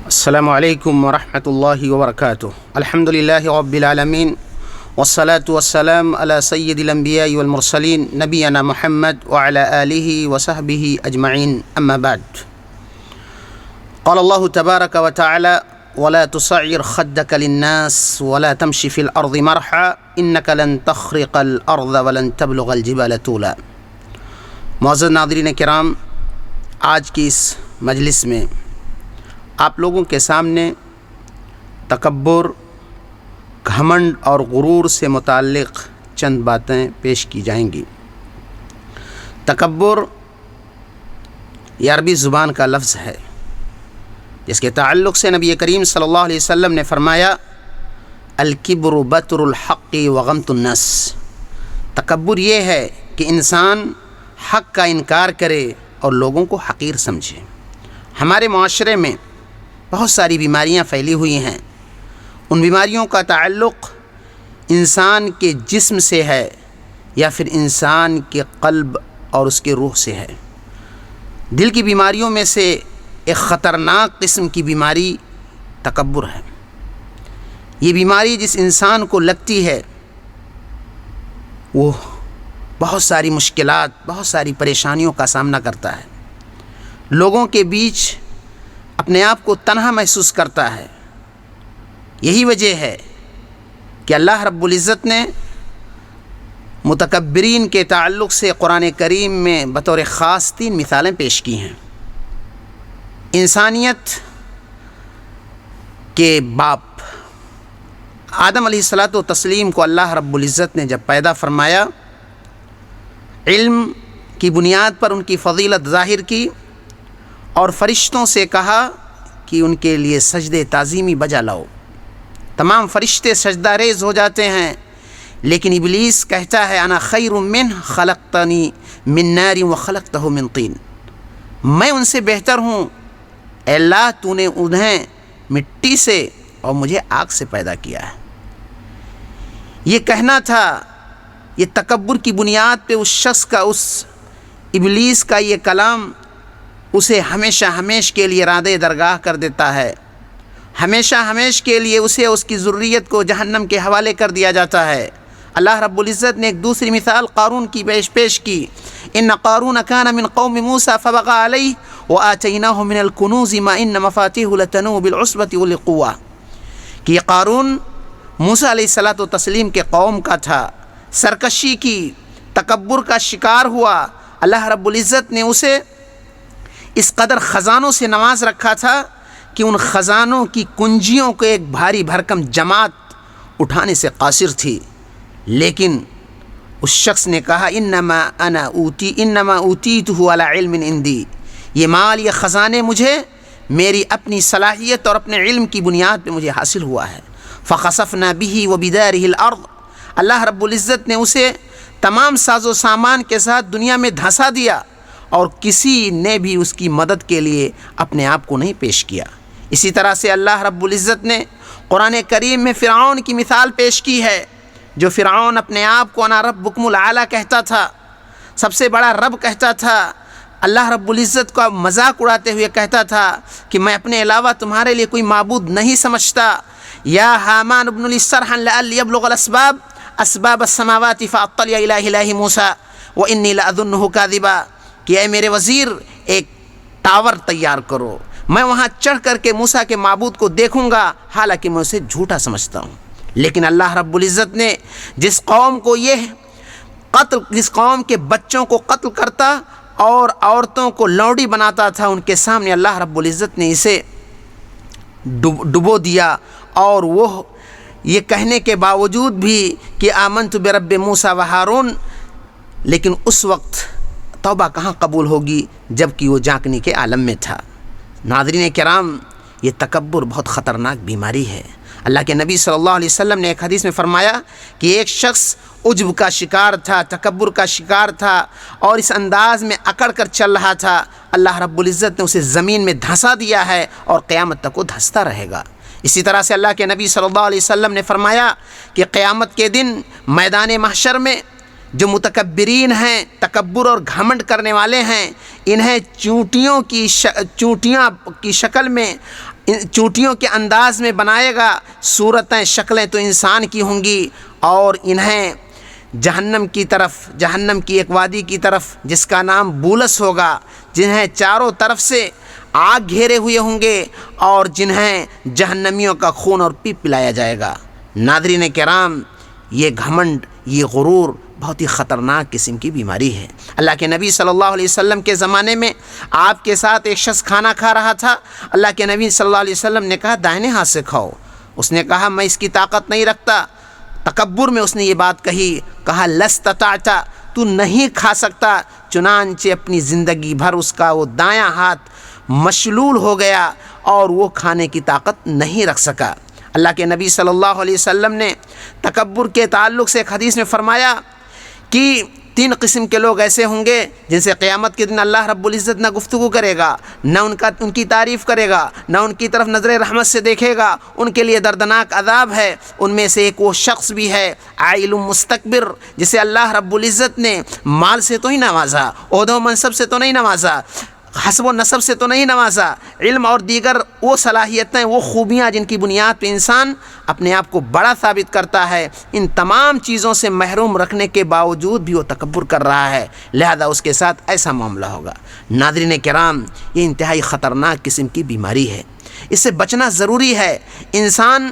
السلام علیکم ورحمۃ اللہ وبرکاتہ۔ الحمد للہ رب العالمین والصلاة والسلام علی سید الانبیاء والمرسلین نبینا محمد وعلی آلہ وصحبہ اجمعین، اما بعد۔ قال اللہ تبارک وتعالی ولا تصعر خدک للناس ولا تمشی فی الارض مرحا انک لن تخرق الارض ولن تبلغ الجبال طولا۔ معزز ناظرین کرام، آج کی اس مجلس میں آپ لوگوں کے سامنے تکبر، گھمنڈ اور غرور سے متعلق چند باتیں پیش کی جائیں گی۔ تکبر یہ عربی زبان کا لفظ ہے جس کے تعلق سے نبی کریم صلی اللہ علیہ وسلم نے فرمایا الکبر بطر الحق وغمط الناس۔ تکبر یہ ہے کہ انسان حق کا انکار کرے اور لوگوں کو حقیر سمجھے۔ ہمارے معاشرے میں بہت ساری بیماریاں پھیلی ہوئی ہیں۔ ان بیماریوں کا تعلق انسان کے جسم سے ہے یا پھر انسان کے قلب اور اس کے روح سے ہے۔ دل کی بیماریوں میں سے ایک خطرناک قسم کی بیماری تکبر ہے۔ یہ بیماری جس انسان کو لگتی ہے وہ بہت ساری مشکلات، بہت ساری پریشانیوں کا سامنا کرتا ہے، لوگوں کے بیچ اپنے آپ کو تنہا محسوس کرتا ہے۔ یہی وجہ ہے کہ اللہ رب العزت نے متکبرین کے تعلق سے قرآن کریم میں بطور خاص 3 مثالیں پیش کی ہیں۔ انسانیت کے باپ آدم علیہ الصلاۃ والتسلیم کو اللہ رب العزت نے جب پیدا فرمایا، علم کی بنیاد پر ان کی فضیلت ظاہر کی اور فرشتوں سے کہا کہ ان کے لیے سجدے تعظیمی بجا لاؤ۔ تمام فرشتے سجدہ ریز ہو جاتے ہیں، لیکن ابلیس کہتا ہے انا خیر منہ خلقتنی من نار وخلقتہ من طین، میں ان سے بہتر ہوں، اے اللہ تو نے انہیں مٹی سے اور مجھے آگ سے پیدا کیا ہے۔ یہ کہنا تھا، یہ تکبر کی بنیاد پہ اس شخص کا، اس ابلیس کا یہ کلام اسے ہمیشہ ہمیش کے لیے رادے درگاہ کر دیتا ہے، ہمیشہ ہمیش کے لیے اسے، اس کی ذریت کو جہنم کے حوالے کر دیا جاتا ہے۔ اللہ رب العزت نے ایک دوسری مثال قارون کی پیش کی، ان قارون کان من قوم موسیٰ فبغى علیہ وآتیناہ من الکنوز ما ان مفاتیح لتنوء بالعصبۃ اولي القوہ، کہ یہ قارون موسیٰ علیہ الصلاۃ والتسلیم کے قوم کا تھا، سرکشی کی، تکبر کا شکار ہوا۔ اللہ رب العزت نے اسے اس قدر خزانوں سے نواز رکھا تھا کہ ان خزانوں کی کنجیوں کو ایک بھاری بھرکم جماعت اٹھانے سے قاصر تھی، لیکن اس شخص نے کہا انما اوتیتہ علی علم عندی، یہ مال، یہ خزانے مجھے میری اپنی صلاحیت اور اپنے علم کی بنیاد پہ مجھے حاصل ہوا ہے۔ فخسفنا به وبدارہ الارض، اللہ رب العزت نے اسے تمام ساز و سامان کے ساتھ دنیا میں دھنسا دیا اور کسی نے بھی اس کی مدد کے لیے اپنے آپ کو نہیں پیش کیا۔ اسی طرح سے اللہ رب العزت نے قرآن کریم میں فرعون کی مثال پیش کی ہے، جو فرعون اپنے آپ کو انا ربکم الاعلی کہتا تھا، سب سے بڑا رب کہتا تھا، اللہ رب العزت کا مذاق اڑاتے ہوئے کہتا تھا کہ میں اپنے علاوہ تمہارے لیے کوئی معبود نہیں سمجھتا۔ یا حامان ابن لی صرحا لعلی ابلغ الاسباب اسباب السماوات فاطلع الی الہ موسیٰ وانی لاظنہ کاذبا، کہ اے میرے وزیر ایک ٹاور تیار کرو، میں وہاں چڑھ کر کے موسیٰ کے معبود کو دیکھوں گا، حالانکہ میں اسے جھوٹا سمجھتا ہوں۔ لیکن اللہ رب العزت نے جس قوم کے بچوں کو قتل کرتا اور عورتوں کو لوڈی بناتا تھا، ان کے سامنے اللہ رب العزت نے اسے ڈبو دیا، اور وہ یہ کہنے کے باوجود بھی کہ آمنت برب موسیٰ و ہارون، لیکن اس وقت توبہ کہاں قبول ہوگی جب کہ وہ جھانکنے کے عالم میں تھا۔ ناظرین کرام، یہ تکبر بہت خطرناک بیماری ہے۔ اللہ کے نبی صلی اللہ علیہ وسلم نے ایک حدیث میں فرمایا کہ ایک شخص عجب کا شکار تھا، تکبر کا شکار تھا، اور اس انداز میں اکڑ کر چل رہا تھا، اللہ رب العزت نے اسے زمین میں دھنسا دیا ہے اور قیامت تک وہ دھنستا رہے گا۔ اسی طرح سے اللہ کے نبی صلی اللہ علیہ وسلم نے فرمایا کہ قیامت کے دن میدان محشر میں جو متکبرین ہیں، تکبر اور گھمنڈ کرنے والے ہیں، انہیں چونٹیاں کی شکل میں چوٹیوں کے انداز میں بنائے گا، صورتیں شکلیں تو انسان کی ہوں گی، اور انہیں جہنم کی طرف، جہنم کی ایک وادی کی طرف جس کا نام بولس ہوگا، جنہیں چاروں طرف سے آگ گھیرے ہوئے ہوں گے اور جنہیں جہنمیوں کا خون اور پیپ پلایا جائے گا۔ ناظرین کرام، یہ گھمنڈ، یہ غرور بہت ہی خطرناک قسم کی بیماری ہے۔ اللہ کے نبی صلی اللہ علیہ وسلم کے زمانے میں آپ کے ساتھ ایک شخص کھانا کھا رہا تھا۔ اللہ کے نبی صلی اللہ علیہ وسلم نے کہا دائیں ہاتھ سے کھاؤ۔ اس نے کہا میں اس کی طاقت نہیں رکھتا۔ تکبر میں اس نے یہ بات کہا لستطعت، تو نہیں کھا سکتا۔ چنانچہ اپنی زندگی بھر اس کا وہ دایاں ہاتھ مشلول ہو گیا اور وہ کھانے کی طاقت نہیں رکھ سکا۔ اللہ کے نبی صلی اللہ علیہ وسلم نے تکبر کے تعلق سے ایک حدیث میں فرمایا کہ 3 قسم کے لوگ ایسے ہوں گے جن سے قیامت کے دن اللہ رب العزت نہ گفتگو کرے گا، نہ ان کی تعریف کرے گا، نہ ان کی طرف نظر رحمت سے دیکھے گا، ان کے لیے دردناک عذاب ہے۔ ان میں سے ایک وہ شخص بھی ہے عائل مستکبر، جسے اللہ رب العزت نے مال سے تو ہی نوازا، عہدہ و منصب سے تو نہیں نوازا، حسب و نسب سے تو نہیں نوازا، علم اور دیگر وہ صلاحیتیں، وہ خوبیاں جن کی بنیاد پہ انسان اپنے آپ کو بڑا ثابت کرتا ہے، ان تمام چیزوں سے محروم رکھنے کے باوجود بھی وہ تکبر کر رہا ہے، لہذا اس کے ساتھ ایسا معاملہ ہوگا۔ ناظرین کرام، یہ انتہائی خطرناک قسم کی بیماری ہے، اس سے بچنا ضروری ہے۔ انسان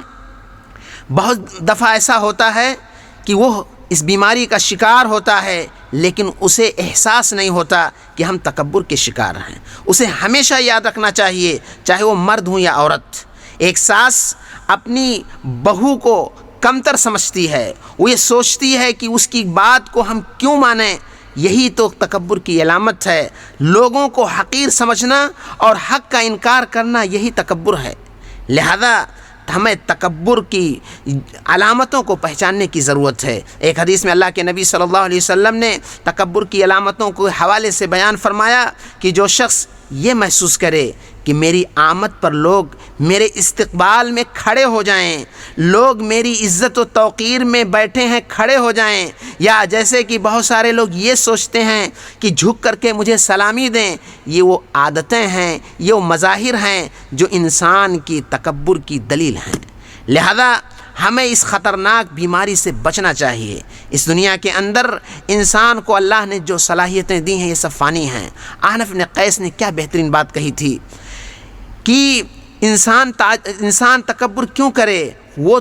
بہت دفعہ ایسا ہوتا ہے کہ وہ اس بیماری کا شکار ہوتا ہے، لیکن اسے احساس نہیں ہوتا کہ ہم تکبر کے شکار ہیں۔ اسے ہمیشہ یاد رکھنا چاہیے، چاہے وہ مرد ہوں یا عورت۔ ایک ساس اپنی بہو کو کمتر سمجھتی ہے، وہ یہ سوچتی ہے کہ اس کی بات کو ہم کیوں مانیں، یہی تو تکبر کی علامت ہے۔ لوگوں کو حقیر سمجھنا اور حق کا انکار کرنا، یہی تکبر ہے۔ لہذا ہمیں تکبر کی علامتوں کو پہچاننے کی ضرورت ہے۔ ایک حدیث میں اللہ کے نبی صلی اللہ علیہ وسلم نے تکبر کی علامتوں کو حوالے سے بیان فرمایا کہ جو شخص یہ محسوس کرے کہ میری آمد پر لوگ میرے استقبال میں کھڑے ہو جائیں، لوگ میری عزت و توقیر میں بیٹھے ہیں کھڑے ہو جائیں، یا جیسے کہ بہت سارے لوگ یہ سوچتے ہیں کہ جھک کر کے مجھے سلامی دیں، یہ وہ عادتیں ہیں، یہ وہ مظاہر ہیں جو انسان کی تکبر کی دلیل ہیں۔ لہذا ہمیں اس خطرناک بیماری سے بچنا چاہیے۔ اس دنیا کے اندر انسان کو اللہ نے جو صلاحیتیں دی ہیں یہ سب فانی ہیں۔ احنف بن قیس نے کیا بہترین بات کہی تھی کہ انسان تکبر کیوں کرے، وہ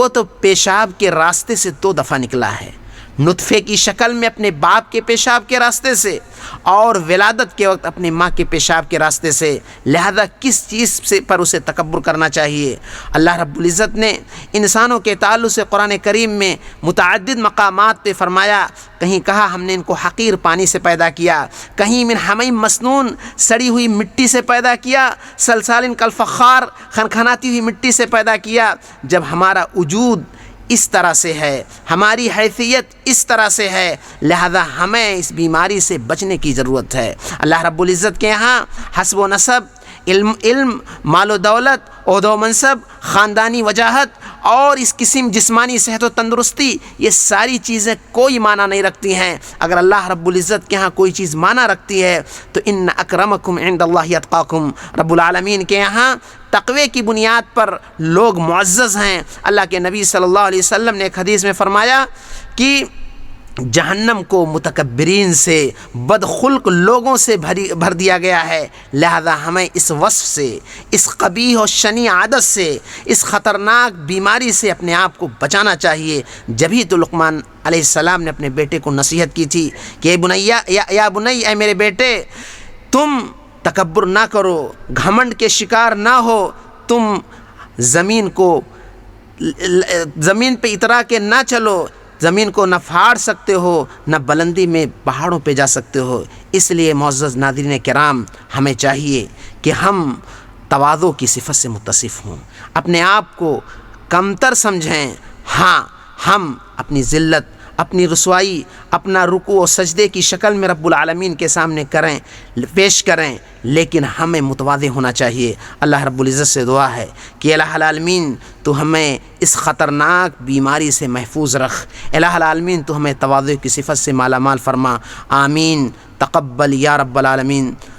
تو پیشاب کے راستے سے 2 دفعہ نکلا ہے، نطفے کی شکل میں اپنے باپ کے پیشاب کے راستے سے اور ولادت کے وقت اپنے ماں کے پیشاب کے راستے سے۔ لہذا کس چیز سے پر اسے تکبر کرنا چاہیے؟ اللہ رب العزت نے انسانوں کے تعلق سے قرآن کریم میں متعدد مقامات پہ فرمایا، کہیں کہا ہم نے ان کو حقیر پانی سے پیدا کیا، کہیں من حمیم مسنون سڑی ہوئی مٹی سے پیدا کیا، سلسال کالفخار کھنکھناتی ہوئی مٹی سے پیدا کیا۔ جب ہمارا وجود اس طرح سے ہے، ہماری حیثیت اس طرح سے ہے، لہذا ہمیں اس بیماری سے بچنے کی ضرورت ہے۔ اللہ رب العزت کے یہاں حسب و نسب، علم، مال و دولت، عہدہ و منصب، خاندانی وجاہت اور اس قسم جسمانی صحت و تندرستی، یہ ساری چیزیں کوئی معنی نہیں رکھتی ہیں۔ اگر اللہ رب العزت کے ہاں کوئی چیز معنی رکھتی ہے تو ان اکرمکم عند اللہ اتقاکم، رب العالمین کے یہاں تقوی کی بنیاد پر لوگ معزز ہیں۔ اللہ کے نبی صلی اللہ علیہ وسلم نے ایک حدیث میں فرمایا کہ جہنم کو متکبرین سے، بدخلق لوگوں سے بھر دیا گیا ہے، لہذا ہمیں اس وصف سے، اس قبیح و شنی عادت سے، اس خطرناک بیماری سے اپنے آپ کو بچانا چاہیے۔ جبھی تو لقمان علیہ السلام نے اپنے بیٹے کو نصیحت کی تھی کہ یا بنی، اے میرے بیٹے، تم تکبر نہ کرو، گھمنڈ کے شکار نہ ہو، تم زمین پہ اترا کے نہ چلو، زمین کو نہ پھاڑ سکتے ہو، نہ بلندی میں پہاڑوں پہ جا سکتے ہو۔ اس لیے معزز ناظرین کرام، ہمیں چاہیے کہ ہم تواضع کی صفت سے متصف ہوں، اپنے آپ کو کمتر سمجھیں۔ ہاں، ہم اپنی ذلت، اپنی رسوائی، اپنا رکوع و سجدے کی شکل میں رب العالمین کے سامنے پیش کریں، لیکن ہمیں متواضع ہونا چاہیے۔ اللہ رب العزت سے دعا ہے کہ الہ العالمین تو ہمیں اس خطرناک بیماری سے محفوظ رکھ، الہ العالمین تو ہمیں تواضع کی صفت سے مالا مال فرما، آمین۔ تقبل یا رب العالمین۔